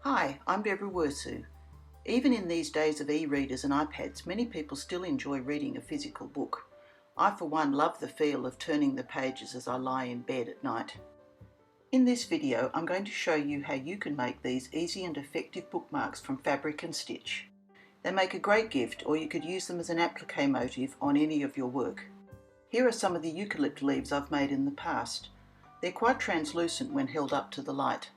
Hi, I'm Deborah Wirsu. Even in these days of e-readers and iPads, many people still enjoy reading a physical book. I, for one, love the feel of turning the pages as I lie in bed at night. In this video, I'm going to show you how you can make these easy and effective bookmarks from fabric and stitch. They make a great gift, or you could use them as an applique motif on any of your work. Here are some of the eucalypt leaves I've made in the past. They're quite translucent when held up to the light.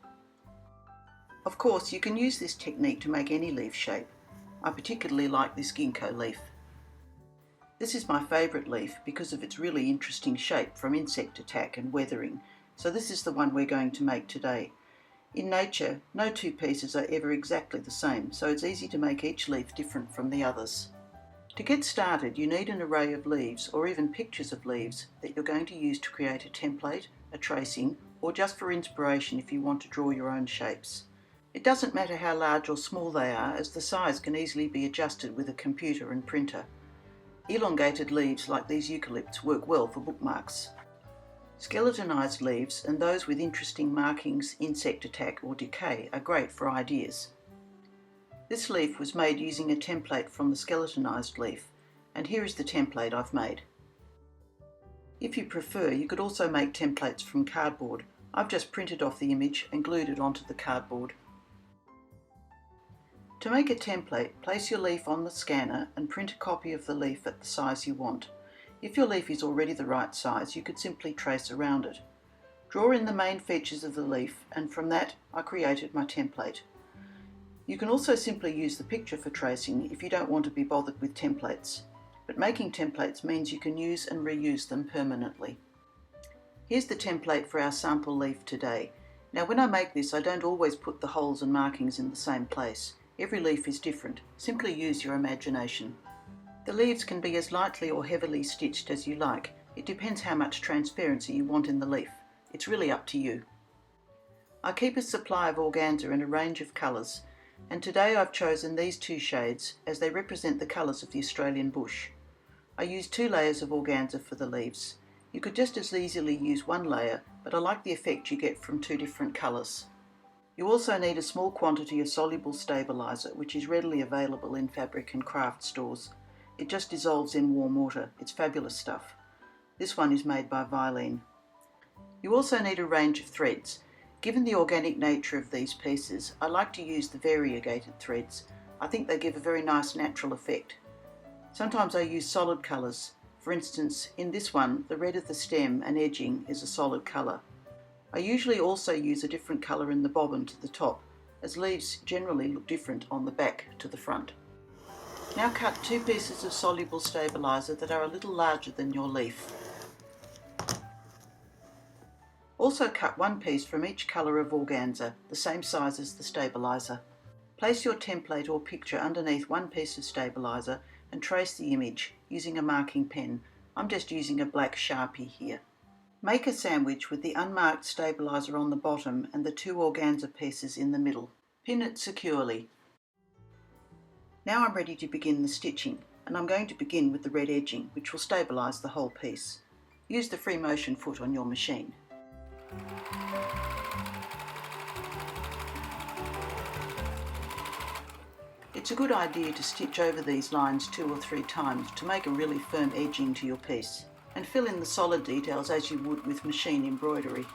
Of course, you can use this technique to make any leaf shape. I particularly like this ginkgo leaf. This is my favourite leaf because of its really interesting shape from insect attack and weathering, so this is the one we're going to make today. In nature, no two pieces are ever exactly the same, so it's easy to make each leaf different from the others. To get started, you need an array of leaves, or even pictures of leaves, that you're going to use to create a template, a tracing, or just for inspiration if you want to draw your own shapes. It doesn't matter how large or small they are, as the size can easily be adjusted with a computer and printer. Elongated leaves like these eucalypts work well for bookmarks. Skeletonized leaves and those with interesting markings, insect attack or decay are great for ideas. This leaf was made using a template from the skeletonized leaf, and here is the template I've made. If you prefer, you could also make templates from cardboard. I've just printed off the image and glued it onto the cardboard. To make a template, place your leaf on the scanner and print a copy of the leaf at the size you want. If your leaf is already the right size, you could simply trace around it. Draw in the main features of the leaf, and from that I created my template. You can also simply use the picture for tracing if you don't want to be bothered with templates. But making templates means you can use and reuse them permanently. Here's the template for our sample leaf today. Now when I make this, I don't always put the holes and markings in the same place. Every leaf is different. Simply use your imagination. The leaves can be as lightly or heavily stitched as you like. It depends how much transparency you want in the leaf. It's really up to you. I keep a supply of organza in a range of colours, and today I've chosen these two shades as they represent the colours of the Australian bush. I use 2 layers of organza for the leaves. You could just as easily use 1 layer, but I like the effect you get from 2 different colours. You also need a small quantity of soluble stabiliser, which is readily available in fabric and craft stores. It just dissolves in warm water. It's fabulous stuff. This one is made by Violene. You also need a range of threads. Given the organic nature of these pieces, I like to use the variegated threads. I think they give a very nice natural effect. Sometimes I use solid colours. For instance, in this one, the red of the stem and edging is a solid colour. I usually also use a different colour in the bobbin to the top, as leaves generally look different on the back to the front. Now cut 2 pieces of soluble stabiliser that are a little larger than your leaf. Also cut 1 piece from each colour of organza, the same size as the stabiliser. Place your template or picture underneath 1 piece of stabiliser and trace the image using a marking pen. I'm just using a black Sharpie here. Make a sandwich with the unmarked stabiliser on the bottom and the 2 organza pieces in the middle. Pin it securely. Now I'm ready to begin the stitching, and I'm going to begin with the red edging, which will stabilise the whole piece. Use the free motion foot on your machine. It's a good idea to stitch over these lines 2 or 3 times to make a really firm edging to your piece, and fill in the solid details as you would with machine embroidery.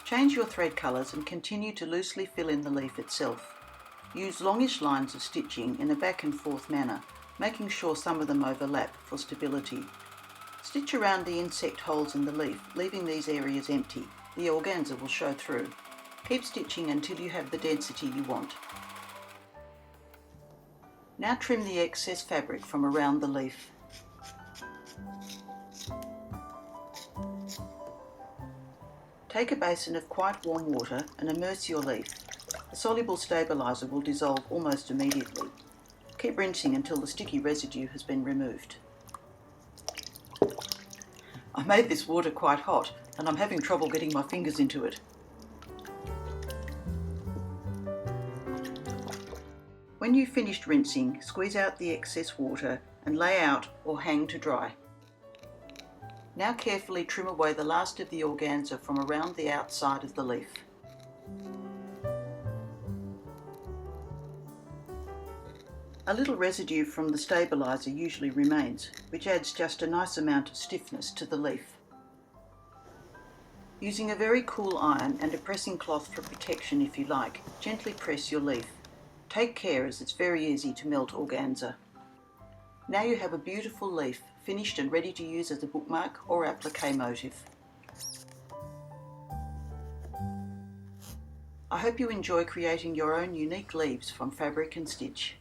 Change your thread colours and continue to loosely fill in the leaf itself. Use longish lines of stitching in a back and forth manner, making sure some of them overlap for stability. Stitch around the insect holes in the leaf, leaving these areas empty. The organza will show through. Keep stitching until you have the density you want. Now trim the excess fabric from around the leaf. Take a basin of quite warm water and immerse your leaf. The soluble stabiliser will dissolve almost immediately. Keep rinsing until the sticky residue has been removed. I made this water quite hot and I'm having trouble getting my fingers into it. When you've finished rinsing, squeeze out the excess water and lay out or hang to dry. Now carefully trim away the last of the organza from around the outside of the leaf. A little residue from the stabiliser usually remains, which adds just a nice amount of stiffness to the leaf. Using a very cool iron and a pressing cloth for protection if you like, gently press your leaf. Take care as it's very easy to melt organza. Now you have a beautiful leaf, finished and ready to use as a bookmark or applique motif. I hope you enjoy creating your own unique leaves from fabric and stitch.